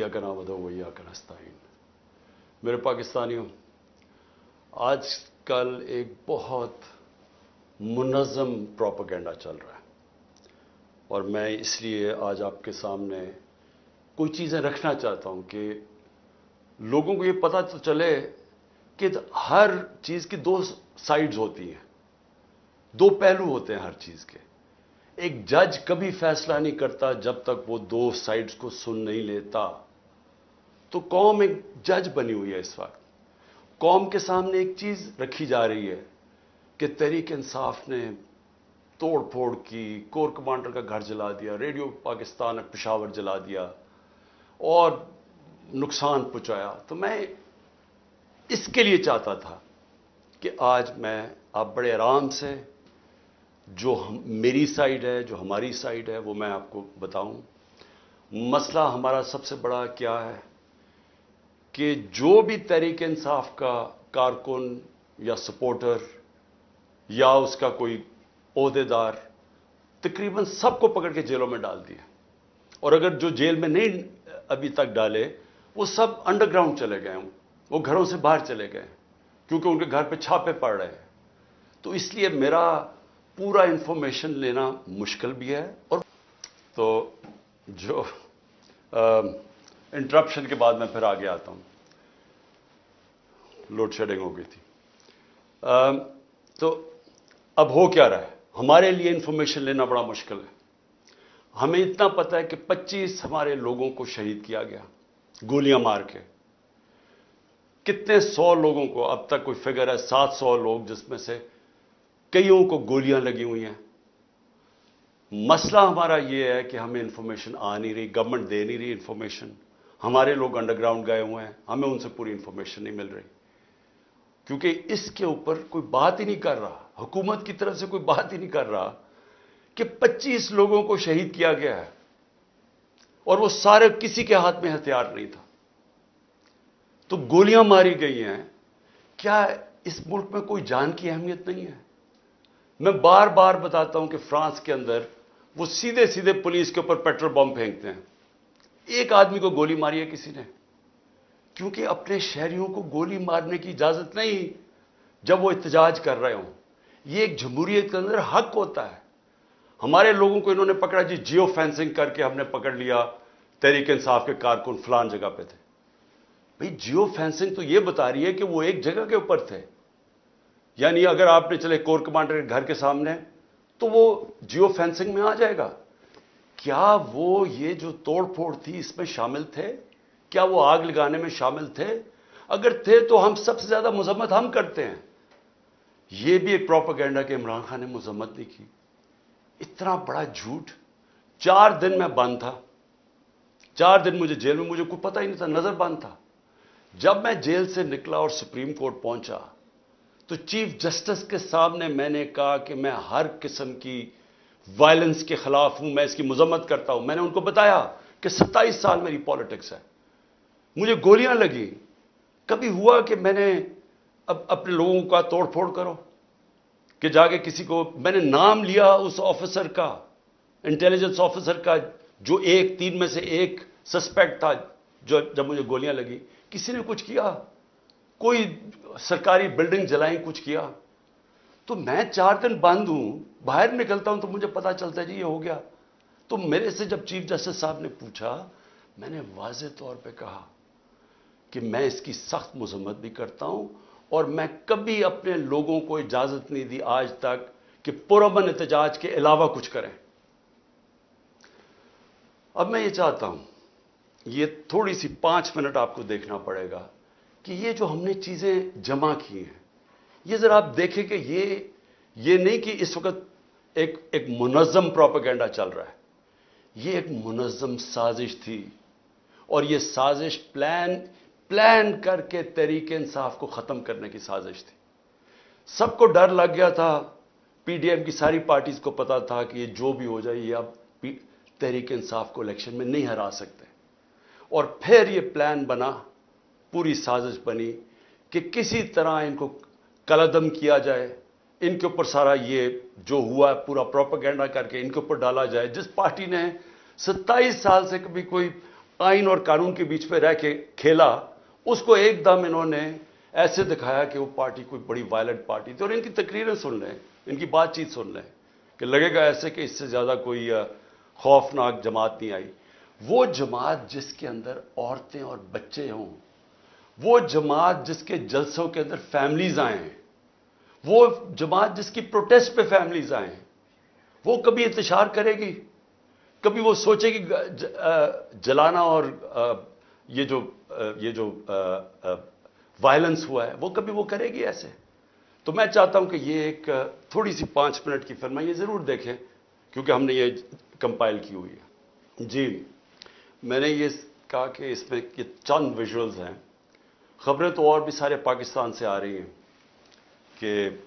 इय्याका नअबुदु व इय्याका नस्तईन। मेरे पाकिस्तानियों, आजकल एक बहुत मुनज़्ज़म प्रोपेगेंडा चल रहा है और मैं इसलिए आज आपके सामने कोई चीज़ें रखना चाहता हूं कि लोगों को ये पता तो चले कि हर चीज़ की दो साइड्स होती हैं, दो पहलू होते हैं हर चीज़ के। एक जज कभी फैसला नहीं करता जब तक वो दो साइड्स को सुन नहीं लेता। तो कौम एक जज बनी हुई है। इस वक्त कौम के सामने एक चीज़ रखी जा रही है कि तहरीक इंसाफ ने तोड़ फोड़ की, कोर कमांडर का घर जला दिया, रेडियो पाकिस्तान पेशावर जला दिया और नुकसान पहुंचाया। तो मैं इसके लिए चाहता था कि आज मैं आप बड़े आराम से जो मेरी साइड है, जो हमारी साइड है, वो मैं आपको बताऊं। मसला हमारा सबसे बड़ा क्या है कि जो भी तहरीक इंसाफ का कारकुन या सपोर्टर या उसका कोई ओहदेदार, तकरीबन सबको पकड़ के जेलों में डाल दिया। और अगर जो जेल में नहीं अभी तक डाले, वो सब अंडरग्राउंड चले गए, वो घरों से बाहर चले गए क्योंकि उनके घर पे छापे पड़ रहे हैं। तो इसलिए मेरा पूरा इंफॉर्मेशन लेना मुश्किल भी है। और तो जो इंटरप्शन के बाद मैं फिर आगे आता हूं, लोड शेडिंग हो गई थी। तो अब हो क्या रहा है, हमारे लिए इंफॉर्मेशन लेना बड़ा मुश्किल है। हमें इतना पता है कि 25 हमारे लोगों को शहीद किया गया गोलियां मार के। कितने 100 लोगों को, अब तक कोई फिगर है 700 लोग, जिसमें से कईयों को गोलियां लगी हुई हैं। मसला हमारा यह है कि हमें इंफॉर्मेशन आ नहीं रही, गवर्नमेंट दे नहीं रही इंफॉर्मेशन। हमारे लोग अंडरग्राउंड गए हुए हैं, हमें उनसे पूरी इंफॉर्मेशन नहीं मिल रही क्योंकि इसके ऊपर कोई बात ही नहीं कर रहा, हुकूमत की तरफ से कोई बात ही नहीं कर रहा कि 25 लोगों को शहीद किया गया है और वो सारे, किसी के हाथ में हथियार नहीं था। तो गोलियां मारी गई हैं। क्या इस मुल्क में कोई जान की अहमियत नहीं है? मैं बार बार बताता हूं कि फ्रांस के अंदर वो सीधे सीधे पुलिस के ऊपर पेट्रोल बम फेंकते हैं। एक आदमी को गोली मारी है किसी ने, क्योंकि अपने शहरियों को गोली मारने की इजाजत नहीं जब वो एहतजाज कर रहे हों। ये एक जमहूरियत के अंदर हक होता है। हमारे लोगों को इन्होंने पकड़ा जी, जियो फेंसिंग करके हमने पकड़ लिया, तहरीक इंसाफ के कारकुन फलान जगह पे थे। भाई जियो फेंसिंग तो ये बता रही है कि वो एक जगह के ऊपर थे। यानी अगर आपने चले कोर कमांडर के घर के सामने, तो वो जियो फेंसिंग में आ जाएगा। क्या वो ये जो तोड़ फोड़ थी इसमें शामिल थे? क्या वो आग लगाने में शामिल थे? अगर थे तो हम सबसे ज्यादा मजम्मत हम करते हैं। ये भी एक प्रोपेगेंडा कि इमरान खान ने मजम्मत नहीं की। इतना बड़ा झूठ। 4 दिन मैं बंद था, 4 दिन मुझे जेल में, मुझे कुछ पता ही नहीं था, नजर बंद था। जब मैं जेल से निकला और सुप्रीम कोर्ट पहुंचा तो चीफ जस्टिस के सामने मैंने कहा कि मैं हर किस्म की वायलेंस के खिलाफ हूं, मैं इसकी मजम्मत करता हूं। मैंने उनको बताया कि 27 साल मेरी पॉलिटिक्स है, मुझे गोलियां लगी, कभी हुआ कि मैंने अब अपने लोगों का तोड़ फोड़ करो कि जाके किसी को, मैंने नाम लिया उस ऑफिसर का, इंटेलिजेंस ऑफिसर का, जो 3 में से एक सस्पेक्ट था जो जब मुझे गोलियां लगी। किसी ने कुछ किया? कोई सरकारी बिल्डिंग जलाई, कुछ किया? तो मैं 4 दिन बंद हूं, बाहर निकलता हूं तो मुझे पता चलता है जी ये हो गया। तो मेरे से जब चीफ जस्टिस साहब ने पूछा, मैंने वाज़ेह तौर पे कहा कि मैं इसकी सख्त मजम्मत भी करता हूं और मैं कभी अपने लोगों को इजाजत नहीं दी आज तक कि पुरअमन एहतजाज के अलावा कुछ करें। अब मैं ये चाहता हूं, ये थोड़ी सी 5 मिनट आपको देखना पड़ेगा कि ये जो हमने चीजें जमा की हैं, ये जरा आप देखें कि ये नहीं कि इस वक्त एक मुनज़्ज़म प्रोपेगेंडा चल रहा है। ये एक मुनज़्ज़म साजिश थी और ये साजिश प्लान करके तहरीक इंसाफ को खत्म करने की साजिश थी। सबको डर लग गया था, पीडीएम की सारी पार्टीज को पता था कि ये जो भी हो जाए, ये अब तहरीक इंसाफ को इलेक्शन में नहीं हरा सकते। और फिर ये प्लान बना, पूरी साजिश बनी कि किसी तरह इनको कलअदम किया जाए, इनके ऊपर सारा ये जो हुआ पूरा प्रोपेगेंडा करके इनके ऊपर डाला जाए। जिस पार्टी ने 27 साल से कभी कोई آئین اور قانون کے بیچ پہ رہ کے کھیلا، اس کو ایک دم انہوں نے ایسے دکھایا کہ وہ پارٹی کوئی بڑی وائلنٹ پارٹی تھی. اور ان کی تقریریں سن لیں، ان کی بات چیت سن لیں کہ لگے گا ایسے کہ اس سے زیادہ کوئی خوفناک جماعت نہیں آئی. وہ جماعت جس کے اندر عورتیں اور بچے ہوں، وہ جماعت جس کے جلسوں کے اندر فیملیز آئیں، وہ جماعت جس کی پروٹیسٹ پہ فیملیز آئیں، وہ کبھی انتشار کرے گی؟ کبھی وہ سوچے گی جلانا اور یہ جو وائلنس ہوا ہے وہ کبھی وہ کرے گی ایسے؟ تو میں چاہتا ہوں کہ یہ ایک تھوڑی سی 5 منٹ کی فلم ہے، یہ ضرور دیکھیں کیونکہ ہم نے یہ کمپائل کی ہوئی ہے. جی میں نے یہ کہا کہ اس میں یہ چند ویژولز ہیں. خبریں تو اور بھی سارے پاکستان سے آ رہی ہیں کہ